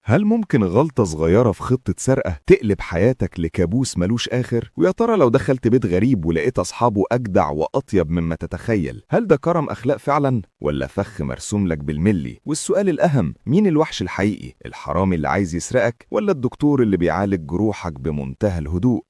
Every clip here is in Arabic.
هل ممكن غلطة صغيرة في خطة سرقة تقلب حياتك لكابوس ملوش آخر؟ ويا ترى لو دخلت بيت غريب ولقيت أصحابه أجدع وأطيب مما تتخيل، هل ده كرم أخلاق فعلا؟ ولا فخ مرسوم لك بالملي؟ والسؤال الأهم، مين الوحش الحقيقي؟ الحرامي اللي عايز يسرقك ولا الدكتور اللي بيعالج جروحك بمنتهى الهدوء؟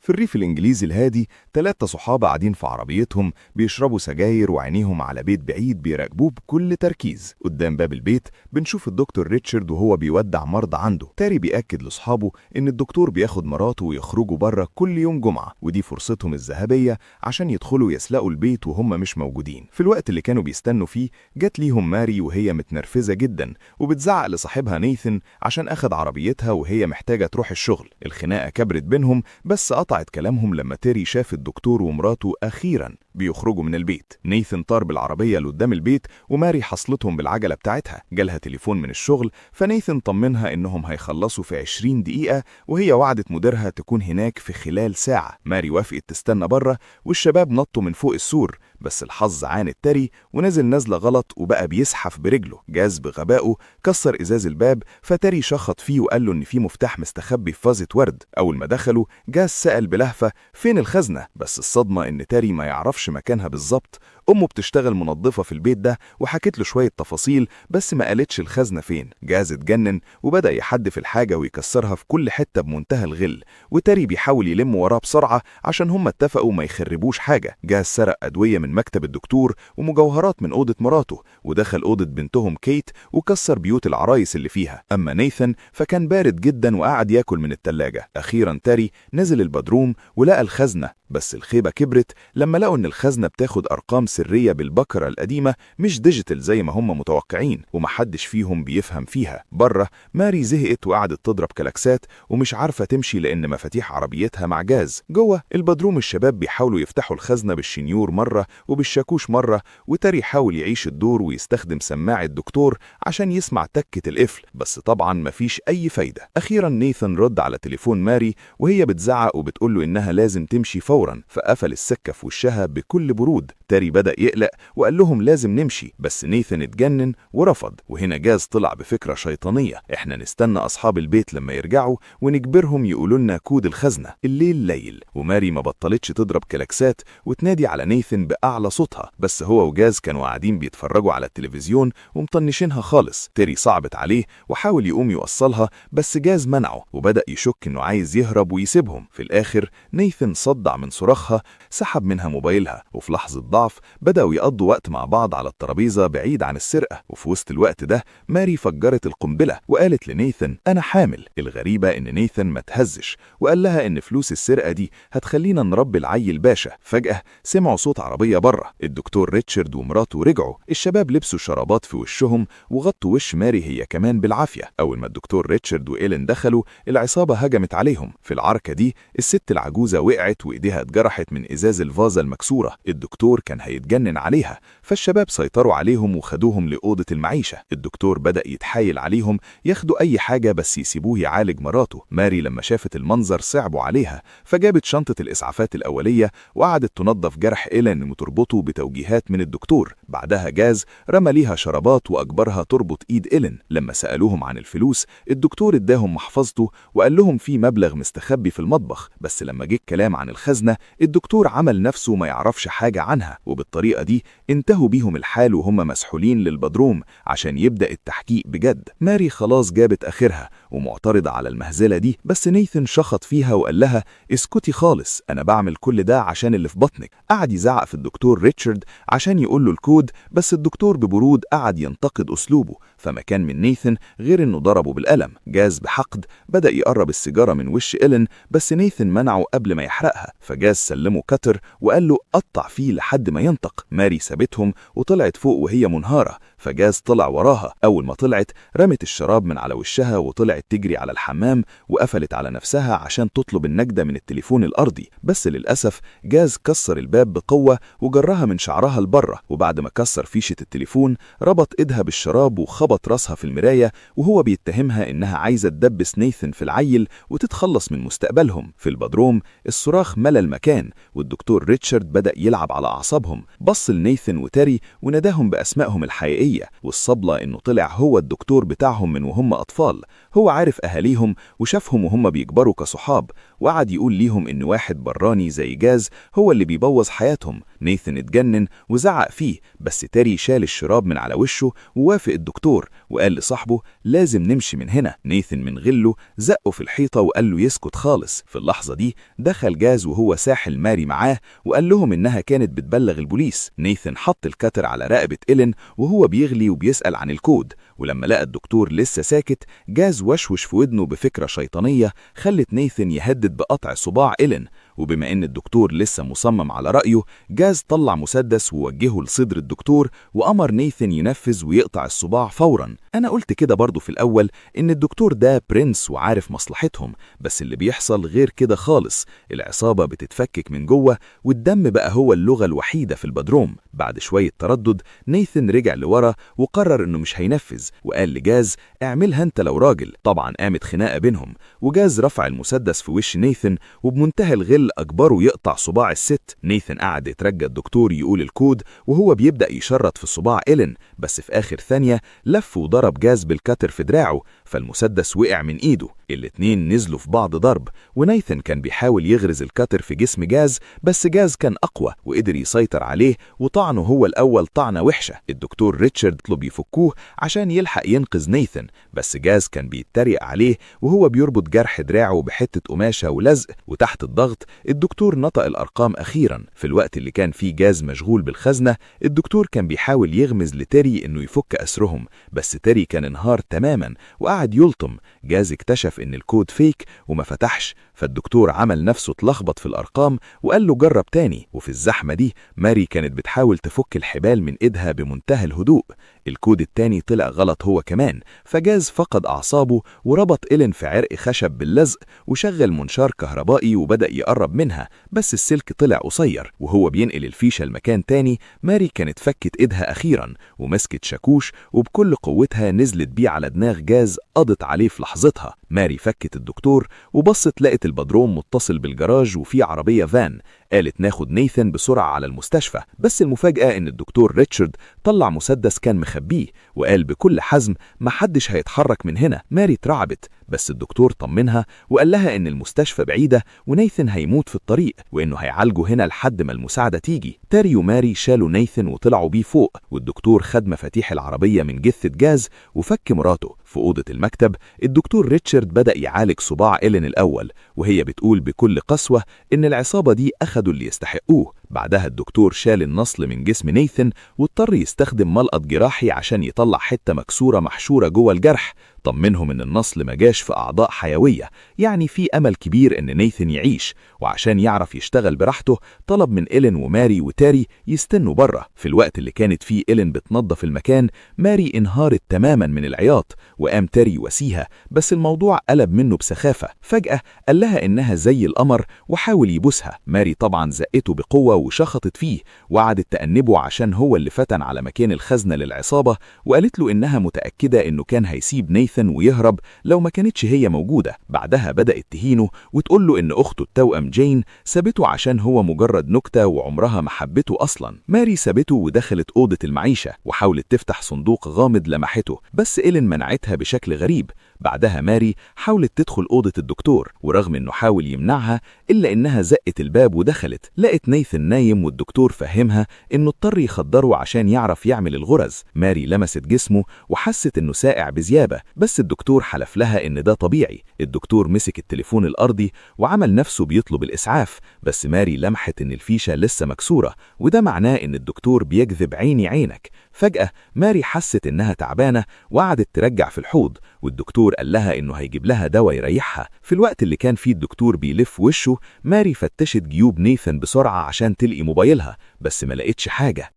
في الريف الإنجليزي الهادي 3 صحاب قاعدين في عربيتهم بيشربوا سجاير وعينيهم على بيت بعيد بيراقبوه بكل تركيز. قدام باب البيت بنشوف الدكتور ريتشارد وهو بيودع مرضى عنده. تاري بيأكد لأصحابه إن الدكتور بياخد مراته ويخرجوا بره كل يوم جمعة، ودي فرصتهم الذهبية عشان يدخلوا يسلقوا البيت وهم مش موجودين. في الوقت اللي كانوا بيستنوا فيه جت ليهم ماري وهي متنرفزة جدا وبتزعق لصاحبها نيثن عشان أخد عربيتها وهي محتاجة تروح الشغل. الخناقة كبرت بينهم، بس قطعت كلامهم لما تيري شاف الدكتور ومراته أخيراً بيخرجوا من البيت. نيثن طار بالعربية لقدام البيت وماري حصلتهم بالعجلة بتاعتها. جالها تليفون من الشغل، فنيثن طمنها إنهم هيخلصوا في 20 دقيقة وهي وعدت مديرها تكون هناك في خلال ساعة. ماري وافقت تستنى بره والشباب نطوا من فوق السور، بس الحظ عاند تيري ونزل نزلة غلط وبقى بيزحف برجله. جاز بغبائه كسر إزاز الباب، فتيري شخط فيه وقال له إن في مفتاح مستخبي في فازة ورد. أول ما دخلوا جاز سأل بلهفة فين الخزنة، بس الصدمة إن تيري ما يعرفش مكانها بالظبط. أمه بتشتغل منظفة في البيت ده وحكت له شوية تفاصيل بس ما قالتش الخزنة فين. جاز اتجنن وبدأ يحدف الحاجة ويكسرها في كل حتة بمنتهى الغل، وتيري بيحاول يلم وراه بسرعة عشان هم اتفقوا ما يخربوش حاجة. جاز سرق أدوية من مكتب الدكتور ومجوهرات من أوضة مراته، ودخل أوضة بنتهم كيت وكسر بيوت العرايس اللي فيها. أما نيثن فكان بارد جدا وقعد ياكل من التلاجة. أخيرا تيري نزل البدروم ولقى الخزنة، بس الخيبة كبرت لما لقوا إن الخزنة بتاخد أرقام سرية بالبكرة القديمة مش ديجيتال زي ما هم متوقعين، ومحدش فيهم بيفهم فيها. بره ماري زهقت وقعدت تضرب كلاكسات ومش عارفة تمشي لأن مفاتيح عربيتها مع جاز. جوه البدروم الشباب بيحاولوا يفتحوا الخزنة بالشنيور مرة وبالشاكوش مرة، وتيري حاول يعيش الدور ويستخدم سماعة الدكتور عشان يسمع تكة القفل، بس طبعا مفيش أي فايدة. أخيرا نيثن رد على تليفون ماري وهي بتزعق وبتقوله إنها لازم تمشي فورا، فقفل السكة في وشها بكل برود. تيري بدأ يقلق وقال لهم لازم نمشي، بس نيثن اتجنن ورفض. وهنا جاز طلع بفكرة شيطانية، احنا نستنى أصحاب البيت لما يرجعوا ونجبرهم يقولوا لنا كود الخزنة. الليل ليل وماري ما بطلتش تضرب كلاكسات وتنادي على نيثن بأعلى صوتها، بس هو وجاز كانوا قاعدين بيتفرجوا على التلفزيون ومطنشينها خالص. تيري صعبت عليه وحاول يقوم يوصلها، بس جاز منعه وبدأ يشك انه عايز يهرب ويسيبهم. في الآخر نيثن صدع من صراخها، سحب منها موبايلها، وفي لحظة ضعف بدأوا يقضوا وقت مع بعض على الترابيزة بعيد عن السرقة. وفي وسط الوقت ده ماري فجرت القنبلة وقالت لنيثن أنا حامل. الغريبة إن نيثن ما تهزش وقال لها إن فلوس السرقة دي هتخلينا نربي العيل باشا. فجأة سمعوا صوت عربية بره. الدكتور ريتشارد ومراته رجعوا. الشباب لبسوا شرابات في وشهم وغطوا وش ماري هي كمان بالعافية. أول ما الدكتور ريتشارد وإيلين دخلوا العصابة هجمت عليهم. في العركة دي الست العجوزة وقعت وإيديها اتجرحت من إزاز الفازة المكسورة. الدكتور كان هيتجنن عليها، فالشباب سيطروا عليهم وخدوهم لأوضة المعيشة. الدكتور بدأ يتحايل عليهم ياخدوا أي حاجة بس يسيبوه يعالج مراته. ماري لما شافت المنظر صعبوا عليها، فجابت شنطة الإسعافات الأولية وقعدت تنظف جرح إيلين وتربطه بتوجيهات من الدكتور. بعدها جاز رمى ليها شرابات وأجبرها تربط إيد إيلين. لما سألوهم عن الفلوس الدكتور اداهم محفظته وقال لهم في مبلغ مستخبي في المطبخ، بس لما جه الكلام عن الخزنة الدكتور عمل نفسه ما يعرفش حاجة عنها. وبالطريقة دي انتهوا بيهم الحال وهم مسحولين للبدروم عشان يبدأ التحقيق بجد. ماري خلاص جابت آخرها ومعترضة على المهزلة دي، بس نيثن شخط فيها وقال لها اسكتي خالص، أنا بعمل كل ده عشان اللي في بطنك. قعد يزعق في الدكتور ريتشارد عشان يقول له الكود، بس الدكتور ببرود قعد ينتقد أسلوبه، فما كان من نيثن غير إنه ضربه بالقلم. جاز بحقد بدأ يقرب السيجارة من وش إيلين، بس نيثن منعه قبل ما يحرقها، فجاز سلمه كتر وقال له قطع فيه لحد ما ينطق. ماري سابتهم وطلعت فوق وهي منهارة، فجاز طلع وراها. أول ما طلعت رمت الشراب من على وشها وطلعت تجري على الحمام وقفلت على نفسها عشان تطلب النجدة من التليفون الأرضي، بس للأسف جاز كسر الباب بقوة وجرها من شعرها لبره، وبعد ما كسر فيشة التليفون ربط إيدها بالشراب وخبط راسها في المراية وهو بيتهمها إنها عايزة تدبس نيثن في العيل وتتخلص من مستقبلهم. في البدروم الصراخ ملى المكان والدكتور ريتشارد بدأ يلعب على أعصابها أعصابهم. بص لنيثن وتيري وناداهم بأسمائهم الحقيقية، والصبلة إنه طلع هو الدكتور بتاعهم من وهم أطفال. هو عارف أهاليهم وشافهم وهم بيكبروا كصحاب، وقعد يقول ليهم إن واحد براني زي جاز هو اللي بيبوظ حياتهم. نيثن اتجنن وزعق فيه، بس تيري شال الشراب من على وشه ووافق الدكتور وقال لصاحبه لازم نمشي من هنا. نيثن من غله زقه في الحيطة وقال له يسكت خالص. في اللحظة دي دخل جاز وهو ساحل ماري معاه وقال لهم إنها كانت بتبلغ البوليس. نيثن حط الكتر على رقبة إيلين وهو بيغلي وبيسأل عن الكود، ولما لقى الدكتور لسه ساكت جاز وشوش في ودنه بفكرة شيطانية خلت نيثن يهدد بقطع صباع إيلين. وبما إن الدكتور لسه مصمم على رأيه، جاز طلع مسدس ووجهه لصدر الدكتور وأمر نيثن ينفذ ويقطع الصباع فورا. أنا قلت كده برضو في الأول إن الدكتور ده برنس وعارف مصلحتهم، بس اللي بيحصل غير كده خالص. العصابة بتتفكك من جوه والدم بقى هو اللغة الوحيدة في البدروم. بعد شوية تردد نيثن رجع لورا وقرر إنه مش هينفذ، وقال لجاز اعملها أنت لو راجل. طبعا قامت خناقة بينهم، وجاز رفع المسدس في وش نيثن وبمنتهى الغل أجبره يقطع صباع الست. نيثن قعد يترجى الدكتور يقول الكود وهو بيبدأ يشرط في صباع إيلين، بس في آخر ثانية لف وضرب جاز بالكتر في دراعه فالمسدس وقع من إيده. الاتنين نزلوا في بعض ضرب، ونيثن كان بيحاول يغرز الكتر في جسم جاز، بس جاز كان أقوى وقدر يسيطر عليه وطعنه هو الأول طعنة وحشة. الدكتور ريتشارد طلب يفكوه عشان يلحق ينقذ نيثن، بس جاز كان بيتريق عليه وهو بيربط جرح دراعه بحتة قماشة ولزق. وتحت الضغط الدكتور نطق الأرقام أخيرا. في الوقت اللي كان فيه جاز مشغول بالخزنة الدكتور كان بيحاول يغمز لتيري إنه يفك أسرهم، بس تيري كان انهار تماما وقعد يلطم. جاز اكتشف إن الكود فيك وما فتحش، فالدكتور عمل نفسه اتلخبط في الأرقام وقال له جرب تاني. وفي الزحمة دي ماري كانت بتحاول تفك الحبال من إيدها بمنتهى الهدوء. الكود التاني طلع غلط هو كمان، فجاز فقد أعصابه وربط إيلين في عرق خشب باللزق وشغل منشار كهربائي وبدأ يقرب منها، بس السلك طلع قصير. وهو بينقل الفيشة لمكان تاني ماري كانت فكت إيدها أخيرا ومسكت شاكوش وبكل قوتها نزلت بيه على دماغ جاز، قضت عليه في لحظتها. ماري فكت الدكتور وبصت لقت البدروم متصل بالجراج وفي عربية فان. قالت ناخد نيثن بسرعة على المستشفى، بس المفاجأة إن الدكتور ريتشارد طلع مسدس كان مخبيه وقال بكل حزم محدش هيتحرك من هنا. ماري اترعبت، بس الدكتور طمنها وقال لها إن المستشفى بعيدة ونيثن هيموت في الطريق وإنه هيعالجه هنا لحد ما المساعدة تيجي. تيري وماري شالوا نيثن وطلعوا بيه فوق، والدكتور خد مفاتيح العربية من جثة جاز وفك مراته. في أوضة المكتب الدكتور ريتشارد بدأ يعالج صباع إيلين الأول وهي بتقول بكل قسوة إن العصابة دي أخدوا اللي يستحقوه. بعدها الدكتور شال النصل من جسم نيثن واضطر يستخدم ملقط جراحي عشان يطلع حتة مكسورة محشورة جوه الجرح. طمنهم إن النصل ما جاش في أعضاء حيوية، يعني في أمل كبير إن نيثن يعيش. وعشان يعرف يشتغل براحته طلب من إيلين وماري وتيري يستنوا بره. في الوقت اللي كانت فيه إيلين بتنظف المكان ماري انهارت تماما من العياط وقام تيري يواسيها، بس الموضوع قلب منه بسخافة. فجأة قال لها إنها زي القمر وحاول يبوسها. ماري طبعا زقته بقوة وشخطت فيه وقعدت تأنبه عشان هو اللي فتن على مكان الخزنة للعصابة، وقالت له إنها متأكدة إنه كان هيسيب نيثن ويهرب لو ما كانتش هي موجودة. بعدها بدأت تهينه وتقول له إن أخته التوأم جين سابته عشان هو مجرد نكتة وعمرها ما حبته أصلا. ماري سابته ودخلت أوضة المعيشة وحاولت تفتح صندوق غامض لمحته، بس إيلين منعتها بشكل غريب. بعدها ماري حاولت تدخل أوضة الدكتور، ورغم إنه حاول يمنعها إلا إنها زقت الباب ودخلت. لقت نيثن نايم والدكتور فهمها إنه اضطر يخدره عشان يعرف يعمل الغرز. ماري لمست جسمه وحست إنه ساقع بزيادة، بس الدكتور حلف لها إن ده طبيعي. الدكتور مسك التليفون الأرضي وعمل نفسه بيطلب الإسعاف، بس ماري لمحت إن الفيشة لسه مكسورة وده معناه إن الدكتور بيكذب عيني عينك. فجأة ماري حست إنها تعبانة وقعدت ترجع في الحوض، والدكتور قال لها إنه هيجيب لها دواء يريحها. في الوقت اللي كان فيه الدكتور بيلف وشه ماري فتشت جيوب نيثن بسرعة عشان تلقي موبايلها، بس ما لقيتش حاجة.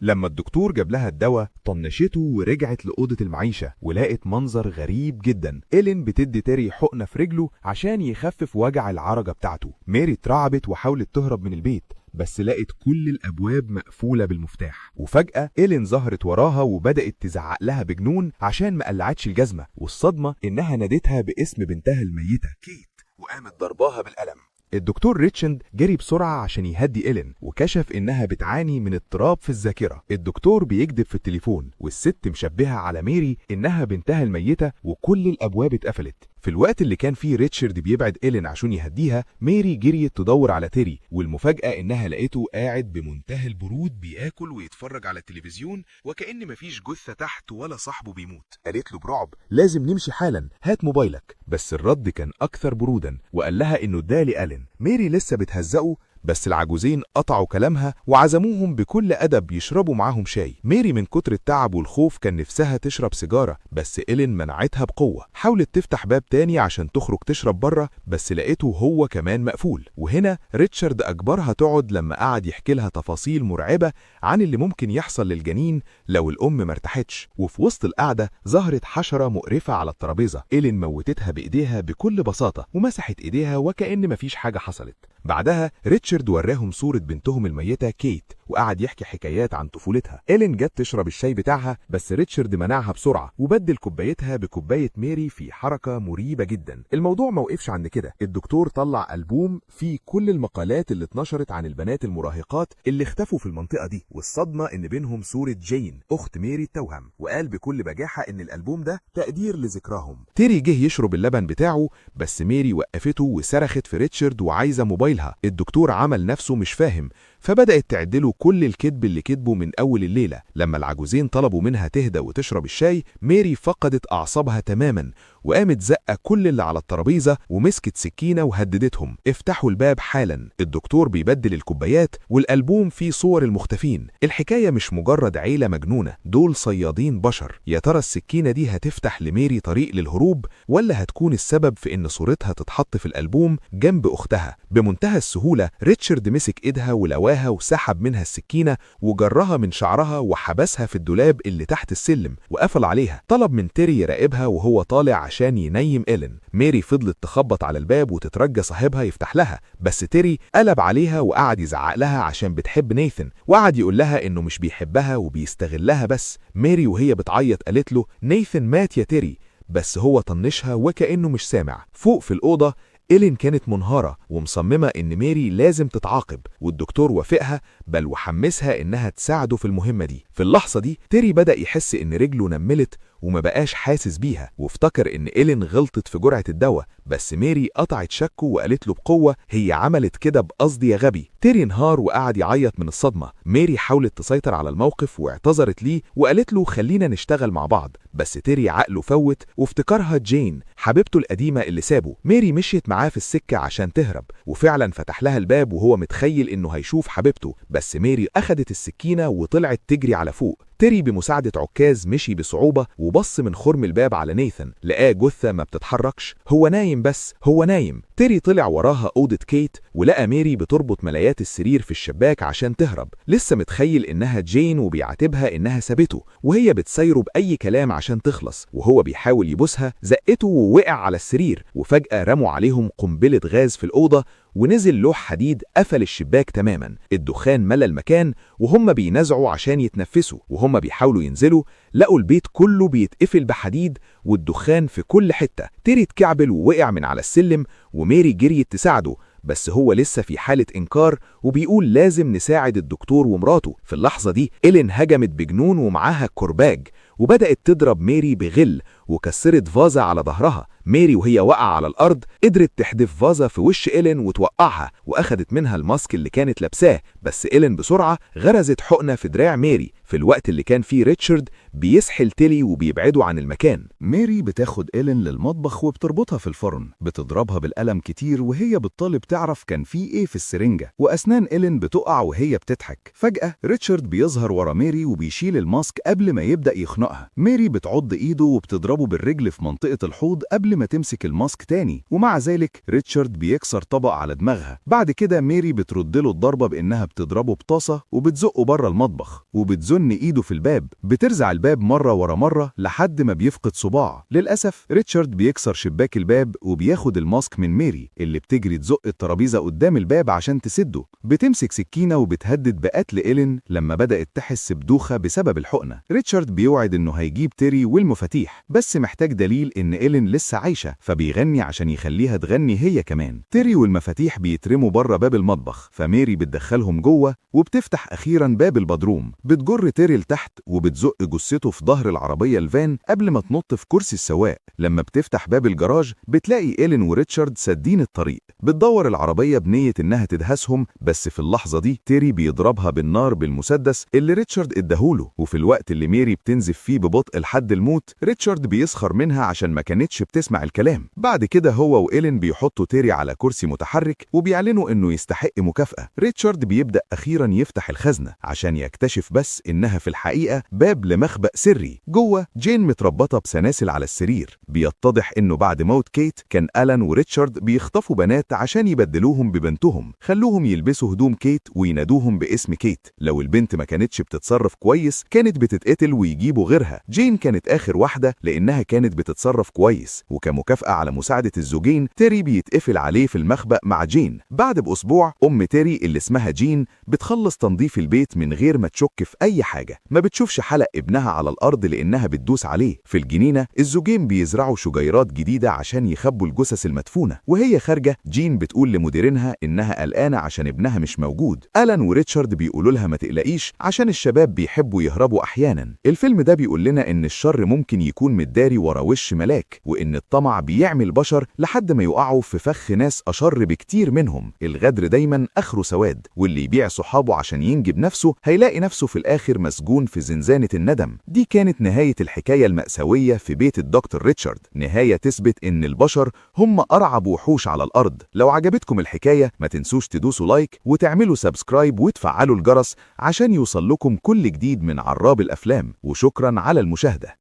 لما الدكتور جاب لها الدواء طنشته ورجعت لأوضة المعيشة ولقت منظر غريب جدا. إيلين بتدي تيري حقنة في رجله عشان يخفف وجع العرجة بتاعته. ماري اترعبت وحاولت تهرب من البيت، بس لقت كل الأبواب مقفولة بالمفتاح. وفجأة إيلين ظهرت وراها وبدأت تزعق لها بجنون عشان ما قلعتش الجزمة، والصدمة إنها نادتها باسم بنتها الميتة كيت وقامت ضرباها بالقلم. الدكتور ريتشارد جري بسرعة عشان يهدي إيلين، وكشف إنها بتعاني من اضطراب في الذاكرة. الدكتور بيكذب في التليفون، والست مشبهة على ميري إنها بنتها الميتة وكل الأبواب اتقفلت. في الوقت اللي كان فيه ريتشارد بيبعد إيلين عشان يهديها، ميري جريت تدور على تيري، والمفاجأة إنها لقيته قاعد بمنتهى البرود بياكل ويتفرج على التلفزيون وكأن مفيش جثة تحت ولا صاحبه بيموت. قالت له برعب لازم نمشي حالا، هات موبايلك. بس الرد كان أكثر برودا وقال لها إنه ده لألين. ميري لسه بتهزقه، بس العجوزين قطعوا كلامها وعزموهم بكل أدب يشربوا معاهم شاي. ميري من كتر التعب والخوف كان نفسها تشرب سيجارة، بس إيلين منعتها بقوة. حاولت تفتح باب تاني عشان تخرج تشرب بره، بس لقيته هو كمان مقفول. وهنا ريتشارد أجبرها تقعد لما قعد يحكي لها تفاصيل مرعبة عن اللي ممكن يحصل للجنين لو الأم مرتاحتش. وفي وسط القعدة ظهرت حشرة مقرفة على الترابيزة. إيلين موتتها بإيديها بكل بساطة ومسحت إيديها وكأن مفيش حاجة حصلت. بعدها ريتشارد وراهم صورة بنتهم الميتة كيت وقعد يحكي حكايات عن طفولتها. إيلين جت تشرب الشاي بتاعها، بس ريتشارد منعها بسرعة وبدل كوبايتها بكوباية ميري في حركة مريبة جدا. الموضوع موقفش عند كده، الدكتور طلع ألبوم فيه كل المقالات اللي اتنشرت عن البنات المراهقات اللي اختفوا في المنطقة دي، والصدمة إن بينهم صورة جين أخت ميري التوأم، وقال بكل بجاحة إن الألبوم ده تقدير لذكراهم. تيري جه يشرب اللبن بتاعه، بس ميري وقفته وصرخت في ريتشارد وعايزة موبايلها. الدكتور عمل نفسه مش فاهم، فبدأت تعدله كل الكذب اللي كذبه من أول الليلة. لما العجوزين طلبوا منها تهدى وتشرب الشاي، ميري فقدت أعصابها تماما وقامت زقة كل اللي على الترابيزة ومسكت سكينة وهددتهم افتحوا الباب حالا. الدكتور بيبدل الكوبايات والألبوم فيه صور المختفين. الحكاية مش مجرد عيلة مجنونة، دول صيادين بشر. يا ترى السكينة دي هتفتح لميري طريق للهروب، ولا هتكون السبب في إن صورتها تتحط في الألبوم جنب أختها؟ بمنتهى السهولة ريتشارد مسك إيدها ولواها وسحب منها السكينة وجرها من شعرها وحبسها في الدولاب اللي تحت السلم وقفل عليها. طلب من تيري يراقبها وهو طالع عشان ينيم إيلين. ميري فضلت تخبط على الباب وتترجى صاحبها يفتح لها، بس تيري قلب عليها وقعد يزعق لها عشان بتحب نيثن، وقعد يقول لها إنه مش بيحبها وبيستغلها بس. ميري وهي بتعيط قالت له نيثن مات يا تيري، بس هو طنشها وكأنه مش سامع. فوق في الأوضة إيلين كانت منهارة ومصممة إن ميري لازم تتعاقب، والدكتور وافقها بل وحمسها إنها تساعده في المهمة دي. في اللحظة دي تيري بدأ يحس إن رجله نملت وما بقاش حاسس بيها، وافتكر إن إيلين غلطت في جرعة الدواء، بس ميري قطعت شكه وقالت له بقوة هي عملت كده بقصد يا غبي. تيري انهار وقعد يعيط من الصدمة. ميري حاولت تسيطر على الموقف واعتذرت ليه وقالت له خلينا نشتغل مع بعض، بس تيري عقله فوت وافتكرها جين حبيبته القديمة اللي سابه. ميري مشيت معاه في السكة عشان تهرب، وفعلا فتح لها الباب وهو متخيل إنه هيشوف حبيبته، بس ميري أخدت السكينة وطلعت تجري على فوق. تيري بمساعدة عكاز مشي بصعوبة وبص من خرم الباب على نيثن، لقاه جثة ما بتتحركش، هو نايم بس هو نايم. تيري طلع وراها أوضة كيت ولقى ميري بتربط ملايات السرير في الشباك عشان تهرب، لسه متخيل إنها جين وبيعاتبها إنها سابته وهي بتسايره بأي كلام عشان تخلص. وهو بيحاول يبوسها زقته ووقع على السرير، وفجأة رموا عليهم قنبلة غاز في الأوضة ونزل لوح حديد قفل الشباك تماما. الدخان ملى المكان وهم بينزعوا عشان يتنفسوا، وهم بيحاولوا ينزلوا لقوا البيت كله بيتقفل بحديد والدخان في كل حتة. تيري اتكعبل ووقع من على السلم وميري جريت تساعده، بس هو لسه في حالة إنكار وبيقول لازم نساعد الدكتور ومراته. في اللحظة دي إيلين هجمت بجنون ومعاها كرباج وبدأت تضرب ميري بغل وكسرت فازة على ظهرها. ميري وهي واقعة على الأرض قدرت تحدف فازة في وش إيلين وتوقعها وأخدت منها الماسك اللي كانت لابساه، بس إيلين بسرعة غرزت حقنة في دراع ميري في الوقت اللي كان فيه ريتشارد بيسحل تيلي وبيبعدوا عن المكان. ميري بتاخد إيلين للمطبخ وبتربطها في الفرن، بتضربها بالقلم كتير وهي بتطالب تعرف كان فيه إيه في السرنجة، وأسنان إيلين بتقع وهي بتضحك. فجأة ريتشارد بيظهر ورا ميري وبيشيل الماسك قبل ما يبدأ يخنقها. ميري بتعض إيده وبتضربه بالرجل في منطقة الحوض قبل ما تمسك الماسك تاني، ومع ذلك ريتشارد بيكسر طبق على دماغها. بعد كده ميري بترد له الضربة بإنها بتضربه بطاسة وبتزقه بره المطبخ وبتزن إيده في الباب. بترزع الباب الباب مرة ورا مرة لحد ما بيفقد صباع. للأسف ريتشارد بيكسر شباك الباب وبياخد الماسك من ميري اللي بتجري تزق الترابيزة قدام الباب عشان تسده. بتمسك سكينة وبتهدد بقتل إيلين لما بدأت تحس بدوخة بسبب الحقنة. ريتشارد بيوعد إنه هيجيب تيري والمفاتيح، بس محتاج دليل إن إيلين لسه عايشة، فبيغني عشان يخليها تغني هي كمان. تيري والمفاتيح بيترموا بره باب المطبخ، فميري بتدخلهم جوه وبتفتح أخيرا باب البدروم. بتجر تيري لتحت وبتزق جثته في ظهر العربية الفان قبل ما تنط في كرسي السواق. لما بتفتح باب الجراج بتلاقي إيلين وريتشارد سادين الطريق. بتدور العربية بنية إنها تدهسهم، بس في اللحظة دي تيري بيضربها بالنار بالمسدس اللي ريتشارد اداهوله. وفي الوقت اللي ميري بتنزف فيه ببطء لحد الموت، ريتشارد بيسخر منها عشان ما كانتش بتسمع الكلام. بعد كده هو وإيلين بيحطوا تيري على كرسي متحرك وبيعلنوا إنه يستحق مكافأة. ريتشارد بيبدأ أخيرا يفتح الخزنة عشان يكتشف بس إنها في الحقيقة باب لمخبأ سري. جوه جين متربطة بسلاسل على السرير. بيتضح إنه بعد موت كيت كان ألان وريتشارد بيخطفوا بنات عشان يبدلوهم ببنتهم، خلوهم يلبسوا هدوم كيت وينادوهم باسم كيت. لو البنت ما كانتش بتتصرف كويس كانت بتتقتل ويجيبوا غيرها. جين كانت آخر واحدة لأنها كانت بتتصرف كويس، وكمكافأة على مساعدة الزوجين تيري بيتقفل عليه في المخبأ مع جين. بعد بأسبوع تيري اللي اسمها جين بتخلص تنظيف البيت من غير ما تشك في أي حاجة. ما بتشوفش حلق ابنها على الأرض لأنها بتدوس عليه. في الجنينة الزوجين بيزرعوا شجيرات جديدة عشان يخبوا الجثث المدفونة. وهي خارجة جين بتقول لمديرينها إنها قلقانة عشان ابنها مش موجود. ألان وريتشارد بيقولوا لها ما تقلقيش عشان الشباب بيحبوا يهربوا أحيانا. الفيلم ده بيقول لنا إن الشر ممكن يكون متداري ورا وش ملاك، وإن الطمع بيعمل بشر لحد ما يقعوا في فخ ناس أشر بكتير منهم. الغدر دايما آخره سواد، واللي يبيع صحابه عشان ينجب نفسه هيلاقي نفسه في الآخر مسجون في زنزانة الندم. دي كانت نهاية الحكاية المأساوية في بيت الدكتور ريتشارد، نهاية تثبت إن البشر هم أرعب وحوش على الأرض. لو عجبتكم الحكاية ما تنسوش تدوسوا لايك وتعملوا سبسكرايب وتفعلوا الجرس عشان يوصل لكم كل جديد من عراب الأفلام، وشكرا على المشاهدة.